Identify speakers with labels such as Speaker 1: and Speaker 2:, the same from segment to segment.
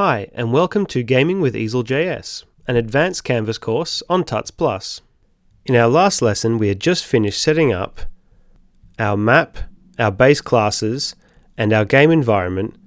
Speaker 1: Hi, and welcome to Gaming with EaselJS, an advanced Canvas course on Tuts+. In our last lesson, we had just finished setting up our map, our base classes, and our game environment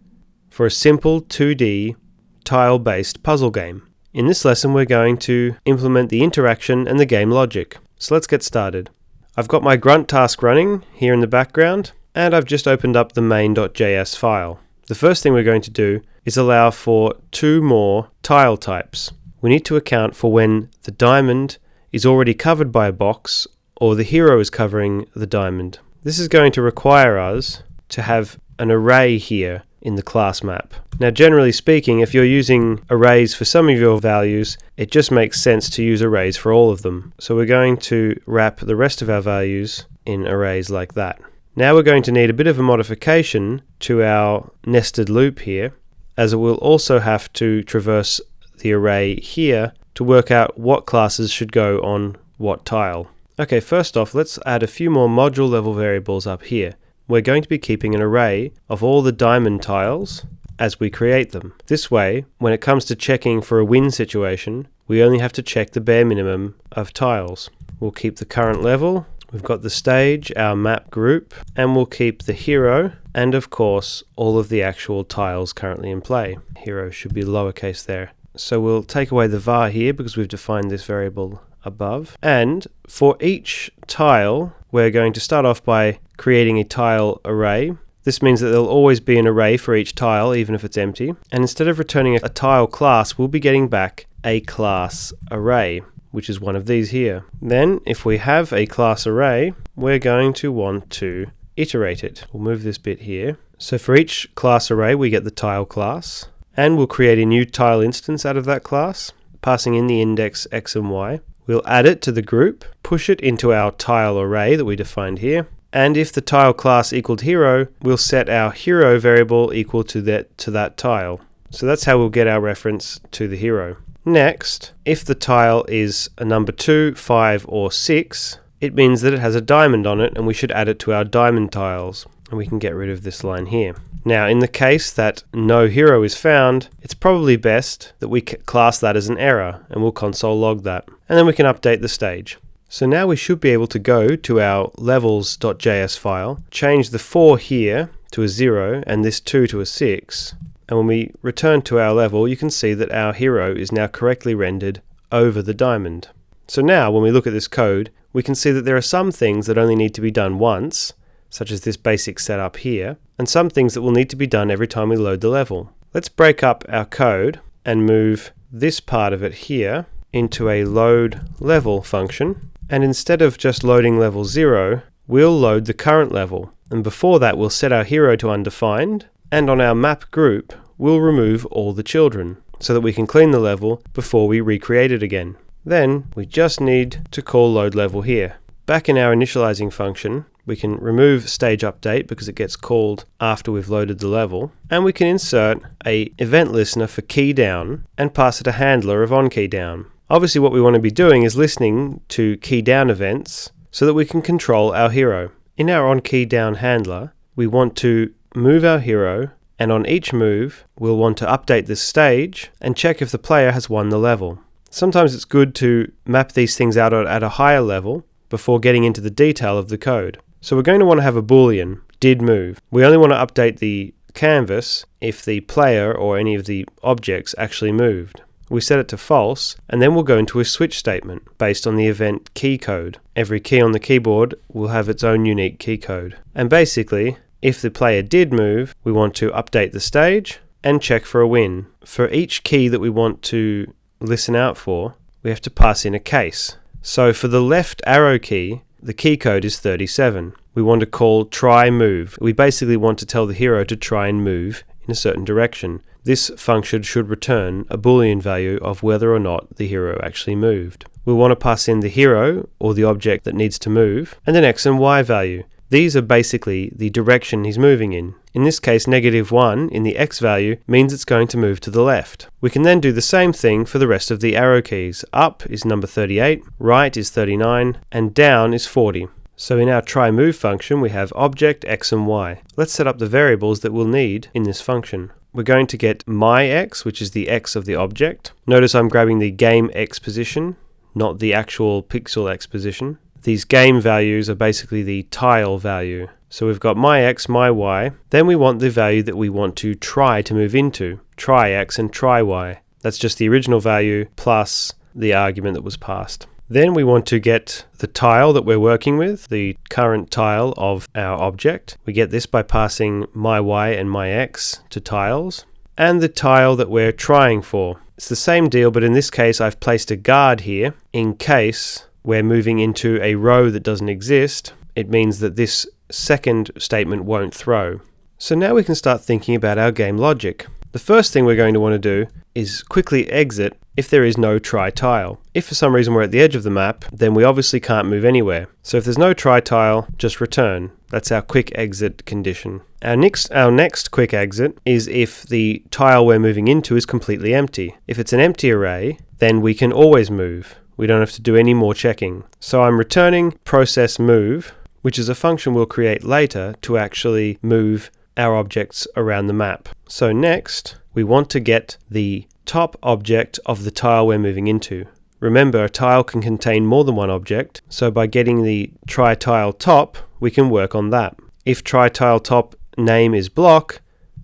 Speaker 1: for a simple 2D tile-based puzzle game. In this lesson, we're going to implement the interaction and the game logic. So let's get started. I've got my grunt task running here in the background, and I've just opened up the main.js file. The first thing we're going to do is allow for two more tile types. We need to account for when the diamond is already covered by a box or the hero is covering the diamond. This is going to require us to have an array here in the class map. Now, generally speaking, if you're using arrays for some of your values, it just makes sense to use arrays for all of them. So we're going to wrap the rest of our values in arrays like that. Now we're going to need a bit of a modification to our nested loop here, as it will also have to traverse the array here to work out what classes should go on what tile. Okay, first off, let's add a few more module level variables up here. We're going to be keeping an array of all the diamond tiles as we create them. This way, when it comes to checking for a win situation, we only have to check the bare minimum of tiles. We'll keep the current level. We've got the stage, our map group, and we'll keep the hero, and of course, all of the actual tiles currently in play. Hero should be lowercase there. So we'll take away the var here because we've defined this variable above. And for each tile, we're going to start off by creating a tile array. This means that there'll always be an array for each tile, even if it's empty. And instead of returning a tile class, we'll be getting back a class array, which is one of these here. Then, if we have a class array, we're going to want to iterate it. We'll move this bit here. So for each class array, we get the tile class, and we'll create a new tile instance out of that class, passing in the index x and y. We'll add it to the group, push it into our tile array that we defined here, and if the tile class equaled hero, we'll set our hero variable equal to that tile. So that's how we'll get our reference to the hero. Next, if the tile is a number 2, 5, or 6, it means that it has a diamond on it and we should add it to our diamond tiles. And we can get rid of this line here. Now, in the case that no hero is found, it's probably best that we class that as an error and we'll console log that. And then we can update the stage. So now we should be able to go to our levels.js file, change the 4 here to a 0 and this 2 to a 6. And when we return to our level, you can see that our hero is now correctly rendered over the diamond. So now when we look at this code, we can see that there are some things that only need to be done once, such as this basic setup here, and some things that will need to be done every time we load the level. Let's break up our code and move this part of it here into a load level function. And instead of just loading level 0, we'll load the current level. And before that, we'll set our hero to undefined. And on our map group, we'll remove all the children so that we can clean the level before we recreate it again. Then we just need to call load level here. Back in our initializing function, we can remove stage update because it gets called after we've loaded the level. And we can insert a event listener for key down and pass it a handler of on key down. Obviously what we want to be doing is listening to key down events so that we can control our hero. In our on key down handler, we want to move our hero, and on each move we'll want to update this stage and check if the player has won the level. Sometimes it's good to map these things out at a higher level before getting into the detail of the code. So we're going to want to have a boolean, did move. We only want to update the canvas if the player or any of the objects actually moved. We set it to false, and then we'll go into a switch statement based on the event key code. Every key on the keyboard will have its own unique key code. And basically, if the player did move, we want to update the stage and check for a win. For each key that we want to listen out for, we have to pass in a case. So for the left arrow key, the key code is 37. We want to call try move. We basically want to tell the hero to try and move in a certain direction. This function should return a boolean value of whether or not the hero actually moved. We'll want to pass in the hero, or the object that needs to move, and an x and y value. These are basically the direction he's moving in. In this case, -1 in the x value means it's going to move to the left. We can then do the same thing for the rest of the arrow keys. Up is number 38, right is 39, and down is 40. So in our try move function, we have object x and y. Let's set up the variables that we'll need in this function. we're going to get my x, which is the x of the object. Notice I'm grabbing the game x position, not the actual pixel x position. These game values are basically the tile value. So we've got my x, my y. Then we want the value that we want to try to move into. Try x and try y. That's just the original value plus the argument that was passed. Then we want to get the tile that we're working with, the current tile of our object. We get this by passing my y and my x to tiles. And the tile that we're trying for. It's the same deal, but in this case I've placed a guard here in case we're moving into a row that doesn't exist. It means that this second statement won't throw. So now we can start thinking about our game logic. The first thing we're going to want to do is quickly exit if there is no try tile. If for some reason we're at the edge of the map, then we obviously can't move anywhere. So if there's no try tile, just return. That's our quick exit condition. Our next quick exit is if the tile we're moving into is completely empty. If it's an empty array, then we can always move. We don't have to do any more checking. So I'm returning process move, which is a function we'll create later to actually move our objects around the map. So next, we want to get the top object of the tile we're moving into. Remember, a tile can contain more than one object, so by getting the try tile top, we can work on that. If try tile top name is block,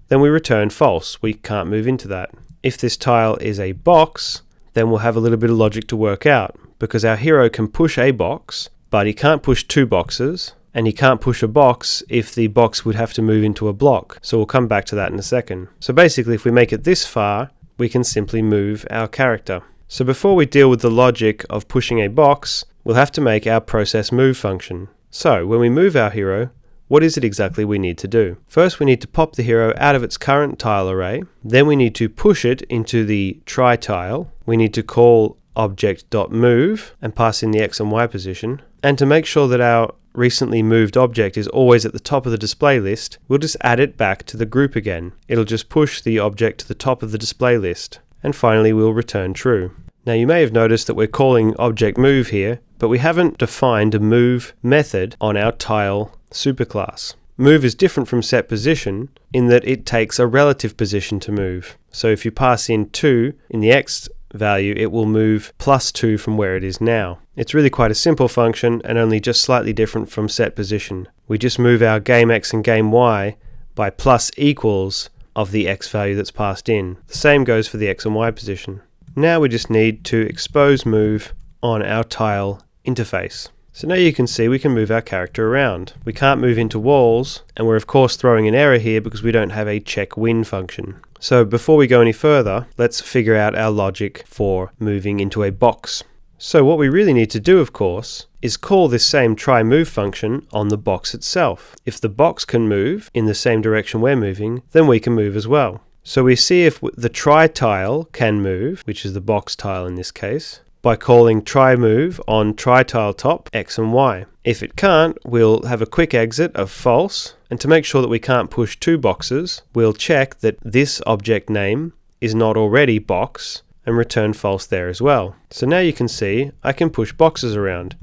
Speaker 1: then we return false. We can't move into that. If this tile is a box, then we'll have a little bit of logic to work out, because our hero can push a box, but he can't push two boxes, and he can't push a box if the box would have to move into a block. So we'll come back to that in a second. So basically, if we make it this far, we can simply move our character. So before we deal with the logic of pushing a box, we'll have to make our process move function. So when we move our hero, what is it exactly we need to do? First, we need to pop the hero out of its current tile array. Then we need to push it into the try tile. We need to call object.move and pass in the x and y position. And to make sure that our recently moved object is always at the top of the display list, we'll just add it back to the group again. It'll just push the object to the top of the display list. And finally, we'll return true. Now you may have noticed that we're calling object move here, but we haven't defined a move method on our tile superclass. Move is different from set position in that it takes a relative position to move. So if you pass in 2 in the x value, it will move +2 from where it is now. It's really quite a simple function and only just slightly different from set position. We just move our game x and game y by plus equals of the x value that's passed in. The same goes for the x and y position. Now we just need to expose move on our tile interface. So now you can see we can move our character around. We can't move into walls, and we're of course throwing an error here because we don't have a check win function. So before we go any further, let's figure out our logic for moving into a box. So what we really need to do, of course, is call this same try move function on the box itself. If the box can move in the same direction we're moving, then we can move as well. So we see if the try tile can move, which is the box tile in this case, by calling try move on try tile top x and y. If it can't, we'll have a quick exit of false, and to make sure that we can't push two boxes, we'll check that this object name is not already box and return false there as well. So now you can see I can push boxes around.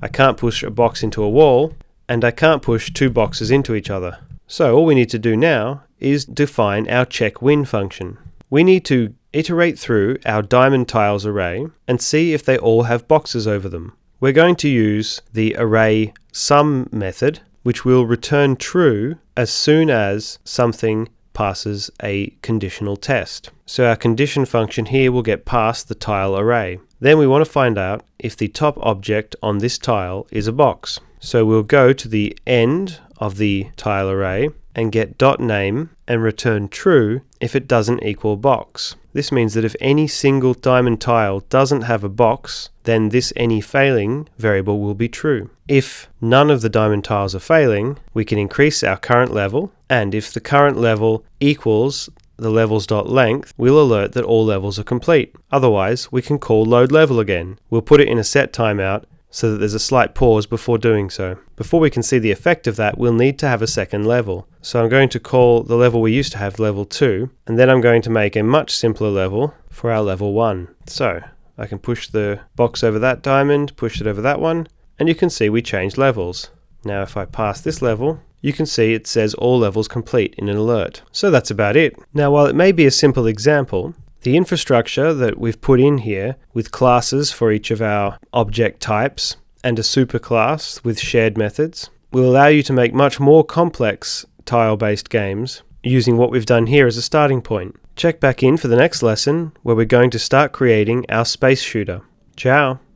Speaker 1: I can't push a box into a wall, and I can't push two boxes into each other. So all we need to do now is define our check win function. We need to iterate through our diamond tiles array and see if they all have boxes over them. We're going to use the array sum method, which will return true as soon as something passes a conditional test. So our condition function here will get past the tile array. Then we want to find out if the top object on this tile is a box. So we'll go to the end of the tile array and get .name and return true if it doesn't equal box. This means that if any single diamond tile doesn't have a box, then this any failing variable will be true. If none of the diamond tiles are failing, we can increase our current level, and if the current level equals the levels.length, we'll alert that all levels are complete. Otherwise, we can call load level again. We'll put it in a set timeout so that there's a slight pause before doing so. Before we can see the effect of that, we'll need to have a second level. So I'm going to call the level we used to have level 2, and then I'm going to make a much simpler level for our level 1. So I can push the box over that diamond, push it over that one, and you can see we changed levels. Now if I pass this level, you can see it says all levels complete in an alert. So that's about it. Now, while it may be a simple example, the infrastructure that we've put in here with classes for each of our object types and a superclass with shared methods will allow you to make much more complex tile-based games using what we've done here as a starting point. Check back in for the next lesson where we're going to start creating our space shooter. Ciao!